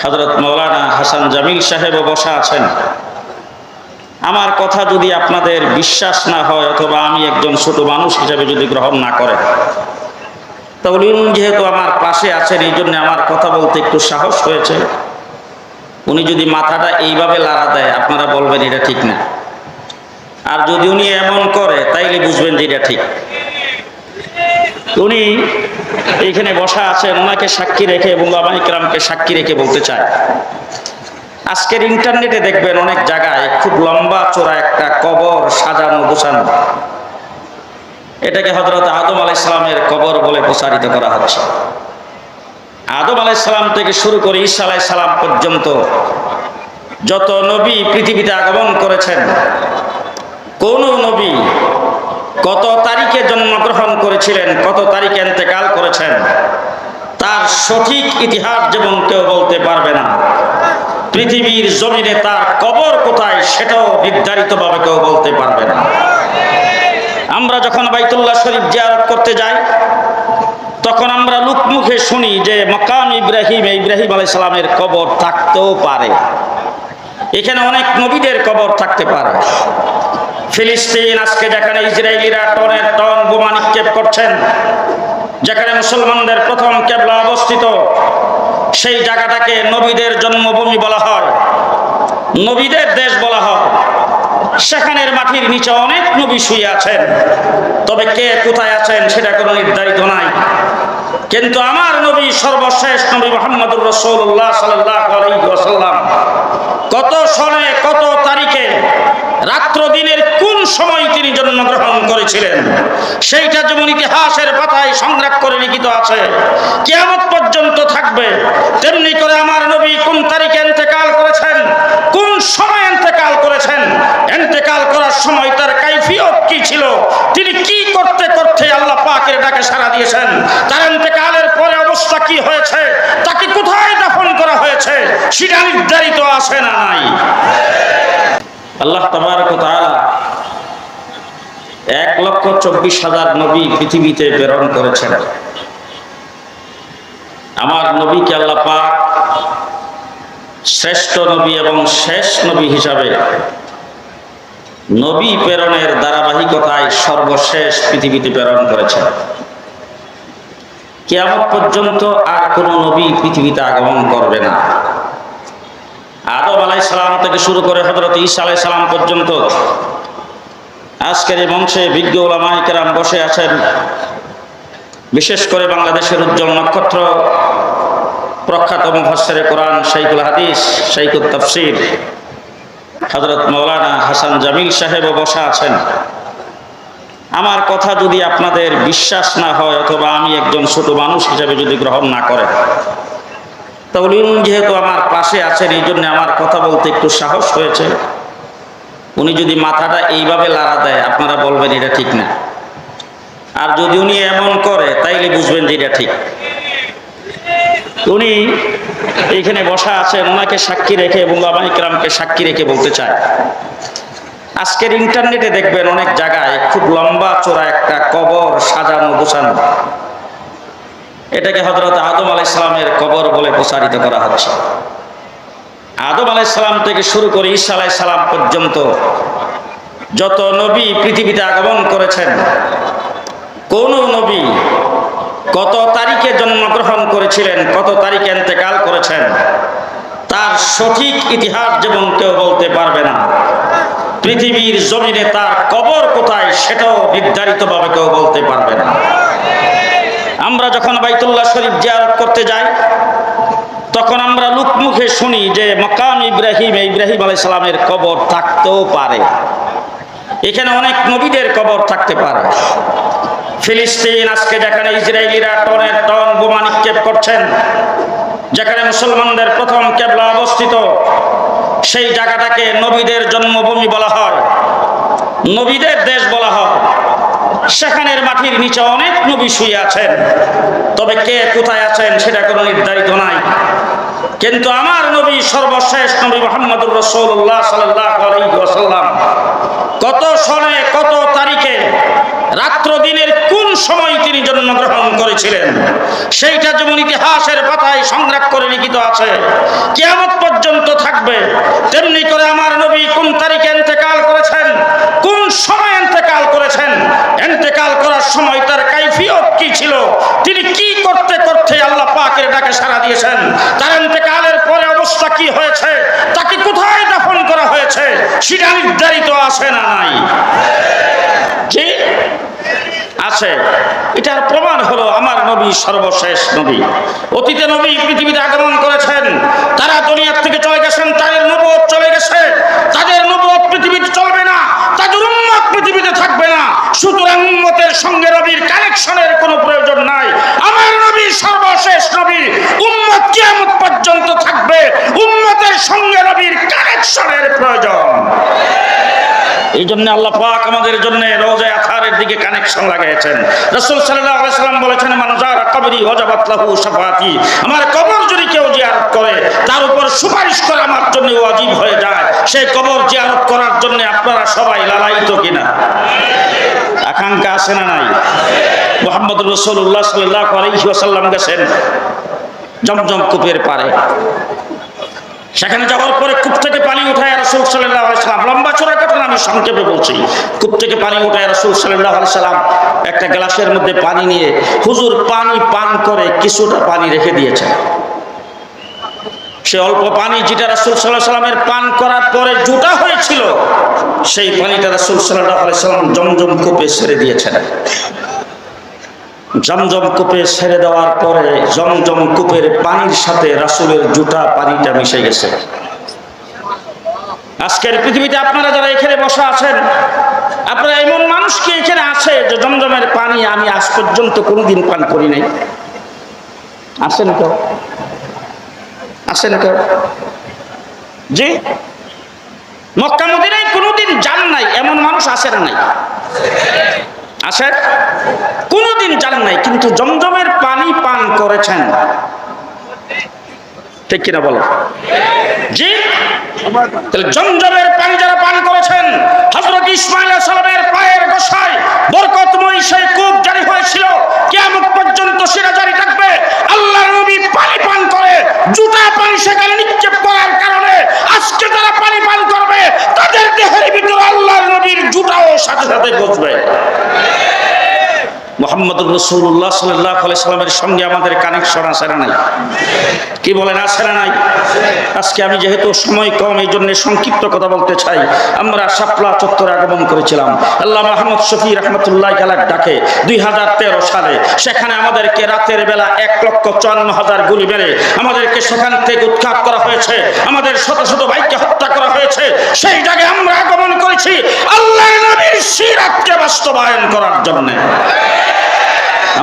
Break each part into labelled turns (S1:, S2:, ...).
S1: হযরত মাওলানা হাসান জামিল সাহেব বসা আছেন। আমার কথা যদি আপনাদের বিশ্বাস না হয় অথবা আমি একজন ছোট মানুষ হিসেবে যদি গ্রহণ না করেন, তাহলে যেহেতু আমার পাশে আছেন এই জন্য আমার কথা বলতে একটু সাহস হয়েছে। উনি যদি মাথাটা এইভাবে লাড়া দেয় আপনারা বলবেন এটা ঠিক না, আর যদি উনি এমন করে তাইলে বুঝবেন যে এটা ঠিক। উনি এইখানে বসা আছেন, ওনাকে সাক্ষী রেখে এবং ওলামায়ে কেরামকে সাক্ষী রেখে বলতে চায়, আজকের ইন্টারনেটে দেখবেন অনেক জায়গায় খুব লম্বা চোরা একটা কবর সাজানো গোছানো, এটাকে হযরত আদম আলাইহিস সালামের কবর বলে প্রচারিত করা হচ্ছে। আদম আলাইহিস সালাম থেকে শুরু করে ঈসা আলাইহিস সালাম পর্যন্ত যত নবী পৃথিবীতে আগমন করেছেন, কোন নবী কত তারিখে জন্মগ্রহণ করেছিলেন, কত তারিখে ইন্তেকাল করেছেন, তার সঠিক ইতিহাস যেমন কেউ বলতে পারবে না, পৃথিবীর জমিনে তার কবর কোথায় সেটাও নির্ধারিতভাবে কেউ বলতে পারবে না। আমরা যখন বাইতুল্লাহ শরীফ জিয়ারত করতে যাই তখন আমরা লোকমুখে শুনি যে মাকাম ইব্রাহিম আলাইহিস সালামের কবর থাকতেও পারে, এখানে অনেক নবীদের কবর থাকতে পারে। ফিলিস্তিন আজকে যেখানে ইসরায়েলিরা টনের টন বোমা নিক্ষেপ করছেন, যেখানে মুসলমানদের প্রথম কিবলা অবস্থিত, সেই জায়গাটাকে নবীদের জন্মভূমি বলা হয়, নবীদের দেশ বলা হয়। সেখানের মাটির নিচে অনেক নবী শুয়ে আছেন, তবে কে কোথায় আছেন সেটা কোনো নির্ধারিত নাই। কিন্তু আমার নবী সর্বশেষ নবী মুহাম্মদুর রাসূলুল্লাহ সাল্লাল্লাহু আলাইহি ওয়াসাল্লাম কত সনে কত তারিখে রাত্র দিনের কোন সময় তিনি জন্মগ্রহণ করেছিলেন সেইটা যেমন ইতিহাসের পাতায় সংরক্ষণ করে লিখিত আছে, কিয়ামত পর্যন্ত থাকবে, তেমনি করে আমার নবী কোন তারিখে ইন্তেকাল করেছেন, কোন সময় ইন্তেকাল করেছেন, ইন্তেকাল করার সময় তার কাইফিয়ত কি ছিল, তিনি কি করতে করতে আল্লাহ পাকের ডাকে সাড়া দিয়েছেন, তার ইন্তেকালের পরে অবস্থা কি হয়েছে, তাকে কোথায় দাফন করা হয়েছে সেটা নির্ধারিত আছে না নাই। আল্লাহ তাবারক ওয়া তাআলা 1,24,000 নবী পৃথিবীতে প্রেরণ করেছেন। আমার নবীকে আল্লাহ পাক শ্রেষ্ঠ নবী এবং শেষ নবী হিসাবে নবী প্রেরণের ধারাবাহিকতায় সর্বশেষ পৃথিবীতে প্রেরণ করেছেন। কিয়ামত পর্যন্ত আর কোন নবী পৃথিবীতে আগমন করবে না। আদম আলাইহিস সালাম থেকে শুরু করে হযরত ঈসা আলাইহিস সালাম পর্যন্ত আজকের এই মঞ্চে বিজ্ঞ উলামায়ে কেরাম বসে আছেন। বিশেষ করে বাংলাদেশের উজ্জ্বল নক্ষত্র, প্রখ্যাত মুফাসসিরে কোরআন, শাইখুল হাদিস, শাইখুত তাফসীর হযরত মাওলানা হাসান জামিল সাহেব বসা আছেন। আমার কথা যদি আপনাদের বিশ্বাস না হয় অথবা আমি একজন ছোট মানুষ হিসেবে যদি গ্রহণ না করেন, তাহলে যেহেতু আমার পাশে আছেন এই জন্য আমার কথা বলতে একটু সাহস হয়েছে। উনি যদি মাথাটা এইভাবে লাড়া দেয় আপনারা বলবেন এটা ঠিক না, আর যদি উনি এমন করে তাইলে বুঝবেন যে এটা ঠিক। উনি এইখানে বসা আছেন, ওনাকে সাক্ষী রেখে এবং ওলামায়ে কেরামকে সাক্ষী রেখে বলতে চায়, আজকের ইন্টারনেটে দেখবেন অনেক জায়গায় খুব লম্বা চোরা একটা কবর সাজানো গোছানো, এটাকে হযরত আদম আলাইহিস সালামের কবর বলে প্রচারিত করা হচ্ছে। আদম আলাইহিস সালাম থেকে শুরু করে ঈসা আলাইহিস সালাম পর্যন্ত যত নবী পৃথিবীতে আগমন করেছেন, কোন নবী কত তারিখে জন্মগ্রহণ করেছিলেন, কত তারিখে ইন্তেকাল করেছেন, তার সঠিক ইতিহাস যেমন কেউ বলতে পারবে না, পৃথিবীর জমিনে তার কবর কোথায় সেটাও নির্ধারিতভাবে কেউ বলতে পারবে না। আমরা যখন বাইতুল্লাহ শরীফ জিয়ারত করতে যাই তখন আমরা লোকমুখে শুনি যে মাকাম ইব্রাহিম আলাইহিস সালামের কবর থাকতেও পারে, এখানে অনেক নবীদের কবর থাকতে পারে। ফিলিস্তিন আজকে যেখানে ইসরায়েলিরা টনের টন বোমা নিক্ষেপ করছেন, যেখানে মুসলমানদের প্রথম কিবলা অবস্থিত, সেই জায়গাটাকে নবীদের জন্মভূমি বলা হয়, নবীদের দেশ বলা হয়। সেখানের মাটির নিচে অনেক নবী শুয়ে আছেন, তবে কে কোথায় আছেন সেটা কোনো নির্ধারিত নাই। কিন্তু আমার নবী সর্বশেষ নবী মুহাম্মদুর রাসূলুল্লাহ সাল্লাল্লাহু আলাইহি ওয়াসাল্লাম কত সনে কত তারিখে রাত্র দিনের কোন সময় তিনি জন্মগ্রহণ করেছিলেন সেইটা যেমন ইতিহাসের পাতায় সংরক্ষণ করে লিখিত আছে, কিয়ামত পর্যন্ত থাকবে। তেমনি করে আমার নবী কোন তারিখে ইন্তেকাল করেছেন, কোন সময় ইন্তেকাল করেছেন, ইন্তেকাল করার সময় তার কাইফিয়ত কি ছিল, তিনি কি করতে করতে আল্লাহ পাকের ডাকে সাড়া দিয়েছেন, তার ইন্তেকালের পরে অবস্থা কি হয়েছে, তাকে কোথায় দাফন করা হয়েছে সেটা নির্ধারিত আছে না নাই? জি আছে। এটার প্রমাণ হলো আমার নবী সর্বশেষ নবী। অতীতে নবী পৃথিবীতে আগমন করেছেন, তারা দুনিয়া থেকে চলে গেছেন, তাদের নবুয়ত চলে গেছে, তাদের নবুয়ত পৃথিবীতে চলবে না, তাদের উম্মত পৃথিবীতে থাকবে না। সুতরাং উম্মতের সঙ্গে নবীর কানেকশনের কোনো প্রয়োজন নাই। আমার নবী সর্বশেষ নবী, উম্মত কিয়ামত পর্যন্ত থাকবে, উম্মতের সঙ্গে নবীর কানেকশনের প্রয়োজন। এই জন্য আল্লাহ পাক আমাদের জন্য রওজায়ে আতহারের দিকে কানেকশন লাগাইছেন। রাসূল সাল্লাল্লাহু আলাইহি ওয়াসাল্লাম বলেছেন, মান যারা কবরি ওয়াজাবাত লাহু শাফাআতি, আমার কবর যদি কেউ জিয়ারত করে তার উপর সুপারিশ করা আমার জন্য ওয়াজিব হয়ে যায়। সেই কবর জিয়ারত করার জন্য আপনারা সবাই লালায়িত কিনা? আকাঙ্ক্ষা আছে না নাই? মুহাম্মদুর রাসূলুল্লাহ সাল্লাল্লাহু আলাইহি ওয়াসাল্লাম গেছেন জমজম কূপের পাড়ে। সেখানে যাওয়ার পরে কূপ থেকে পানি উঠায় রাসূল সাল্লাল্লাহু আলাইহি ওয়াসাল্লাম, লম্বা চড়া ঘটনা আমি সংক্ষেপে বলছি। কূপ থেকে পানি উঠায় রাসূল সাল্লাল্লাহু আলাইহি ওয়াসাল্লাম একটা গ্লাসের মধ্যে পানি নিয়ে হুজুর পানি পান করে কিছুটা পানি রেখে দিয়েছেন। সে অল্প পানি যেটা রাসূল সাল্লাল্লাহু আলাইহি ওয়াসাল্লামের পান করার পরে জুটা হয়েছিল, সেই পানিটা রাসূল সাল্লাল্লাহু আলাইহি ওয়াসাল্লাম জমজম কূপে ছেড়ে দিয়েছেন। জমজম কূপে ছেড়ে দেওয়ার পরে জমজম কূপের পানির সাথে রাসূলের জুটা পানিটা মিশে গেছে। আজকের পৃথিবীতে আপনারা যারা এখানে বসা আছেন, আপনারা এমন মানুষ কি এখানে আছে যে জমজমের পানি আমি আজ পর্যন্ত কোনোদিন পান করি নাই? আছেন কেউ? আছেন কেউ? জি, মক্কা মদিনায় কোনোদিন যান নাই এমন মানুষ আছে না নাই? আছে, কোনোদিন জানেন নাই, কিন্তু জমজমের পানি পান করেছেন, ঠিক কিনা বলো? জি, জমজমের পানি যারা পান করেছেন, হযরত ইসমাঈল আলাইহিস সালামের পায়ের গোসায় বরকতময় সেই কূপ জারি হয়েছিল, কিয়ামত পর্যন্ত সেটা জারি থাকবে। আল্লাহর নবী পানি পান করে জুতা পানি সেখানে নিক্ষেপ করার কারণে আজকে যারা পানি পান করবে তাদের দেহের ভিতরে আল্লাহর নবীর জুতাও সাথে সাথে বসবে। মুহাম্মদুর রাসূলুল্লাহ সাল্লাল্লাহু আলাইহি ওয়াসাল্লামের সঙ্গে আমাদের কানেকশন আছে না নাই? কি বলেন, আছে না নাই? আজকে আমি যেহেতু সময় কম এই জন্য সংক্ষিপ্ত কথা বলতে চাই। আমরা শাপলা চত্বরে আগমন করেছিলাম আল্লাহ মাহমুদ শফি রহমতুল্লাহ আলাইহির ডাকে 2013 সালে। সেখানে আমাদেরকে রাতের বেলা 1,54,000 গুলি মেরে আমাদেরকে সেখান থেকে উৎখাত করা হয়েছে, আমাদের শত শত ভাইকে হত্যা করা হয়েছে। সেই জায়গায় আমরা আগমন করেছি আল্লাহর নবীর সিরাতকে বাস্তবায়ন করার জন্য।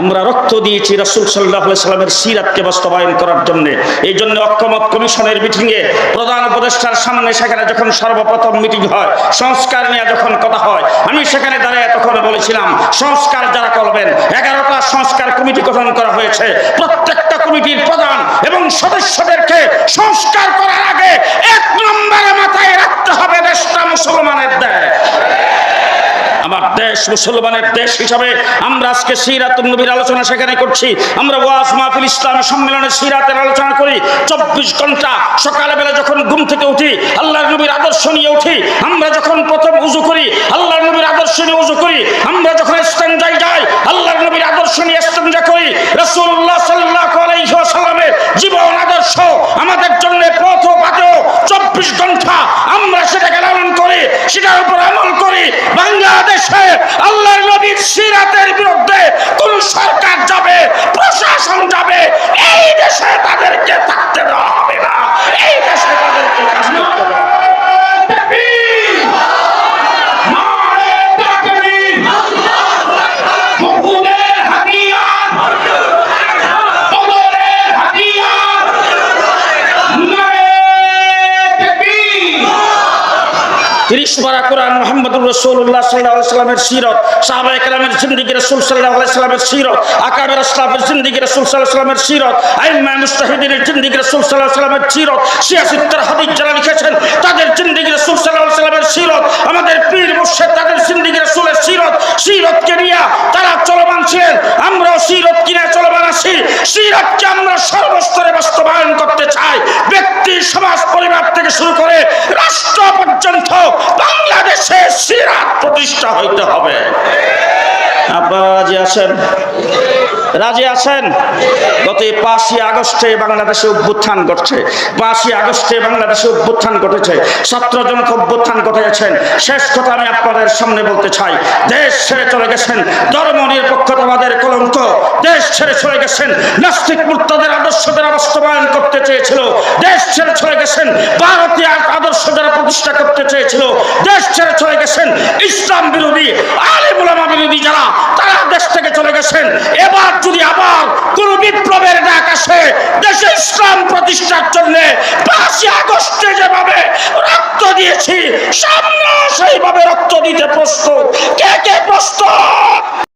S1: আমরা রক্ত দিয়েছি রাসূল সাল্লাল্লাহু আলাইহি ওয়াসাল্লামের সিরাতকে বাস্তবায়ন করার জন্য। এই জন্য ঐক্যমত কমিশনের মিটিংয়ে প্রধান উপদেষ্টার সামনে সেখানে যখন সর্বপ্রথম মিটিং হয়, সংস্কার নিয়ে যখন কথা হয়, আমি সেখানে দাঁড়িয়ে তখন বলেছিলাম সংস্কার যারা করবেন, 11টা সংস্কার কমিটি গঠন করা হয়েছে। প্রত্যেকটা কমিটির প্রধান এবং সদস্যদেরকে সংস্কার করার আগে 1 নম্বরে মাথায় রাখতে হবে দেশটা মুসলমানের দেশ। আমার দেশ মুসলমানের দেশ হিসাবে আমরা আজকে সিরাতুন নবীর আলোচনা সেখানে করছি। আমরা ওয়াজ মাহফিল ইসলামী সম্মেলনে সিরাতের আলোচনা করি 24 ঘন্টা। সকালবেলা যখন ঘুম থেকে উঠি আল্লাহর নবীর আদর্শ নিয়ে উঠি। আমরা যখন প্রথম উযু করি আল্লাহর নবীর আদর্শ নিয়ে উযু করি। আমরা যখন ইস্তেনজায় যাই আল্লাহর নবীর আদর্শ নিয়ে ইস্তেনজা করি। রাসূলুল্লাহ সাল্লাল্লাহু আলাইহি ওয়াসাল্লামের জীবন আদর্শ আমাদের জন্য পথ ও বাধা। 24 ঘন্টা আমরা সেটাকে লালন করি, সেটার উপর আমল করি। বাংলাদেশে আল্লাহর নবীর সিরাতের বিরুদ্ধে কোন সরকার যাবে, প্রশাসন যাবে, এই দেশে তাদেরকে থাকতে দেওয়া হবে না, এই দেশে তাদেরকে কাজ করতে হবে। তিরিশপারা কোরআন, মুহাম্মদুর রাসূলুল্লাহ সাল্লাল্লাহু আলাইহি ওয়াসাল্লামের সিরাত, সাহাবায়ে কেরামের জিন্দেগি, রাসূল সাল্লাল্লাহু আলাইহি ওয়াসাল্লামের সিরাত, আকাবের আসলাফের জিন্দেগি, রাসূল সাল্লাল্লাহু আলাইহি ওয়াসাল্লামের সিরাত, আইম্মা মুজতাহিদিনের জিন্দেগি, রাসূল সাল্লাল্লাহু আলাইহি ওয়াসাল্লামের সিরাত, 86 হাদিস যারা লিখেছেন তাদের জিন্দেগি, রাসূল সাল্লাল্লাহু আলাইহি ওয়াসাল্লামের সিরত, আমাদের পীর মুর্শিদ তাদের জিন্দেগি রাসূলের সিরতকে নিয়ে তারা চলমান ছিলেন। আমরাও সিরত কিনে চলমান আছি। সিরতকে আমরা সর্বস্তরে বাস্তবায়ন করতে চাই। ব্যক্তি, সমাজ, পরিবার থেকে শুরু করে রাষ্ট্র পর্যন্ত বাংলাদেশে সিরাত প্রতিষ্ঠা হইতে হবে। আপনারা রাজি আছেন? রাজি আছেন? গত 5ই আগস্টে বাংলাদেশে অভ্যুত্থান ঘটছে। 5ই আগস্টে বাংলাদেশে অভ্যুত্থান ঘটেছে, ছাত্র জনতা অভ্যুত্থান ঘটেছেন। শেষ কথা আমি আপনাদের সামনে বলতে চাই, দেশ ছেড়ে চলে গেছেন ধর্ম নিরপেক্ষতাবাদের কলঙ্ক, দেশ ছেড়ে চলে গেছেন নাস্তিক মুরতাদের আদর্শ যারা বাস্তবায়ন করতে চেয়েছিল, দেশ ছেড়ে চলে গেছেন ভারতীয় আদর্শ যারা প্রতিষ্ঠা করতে চেয়েছিল, দেশ ছেড়ে চলে গেছেন ইসলাম বিরোধী, আলেম ওলামা বিরোধী যারা, তারা দেশ থেকে চলে গেছেন। এবার যদি আবার কোন বিপ্লবের ডাক আসে দেশে ইসলাম প্রতিষ্ঠার জন্য, 5ই আগস্টে যেভাবে রক্ত দিয়েছি সামনে সেইভাবে রক্ত দিতে প্রস্তুত। কে কে প্রস্তুত?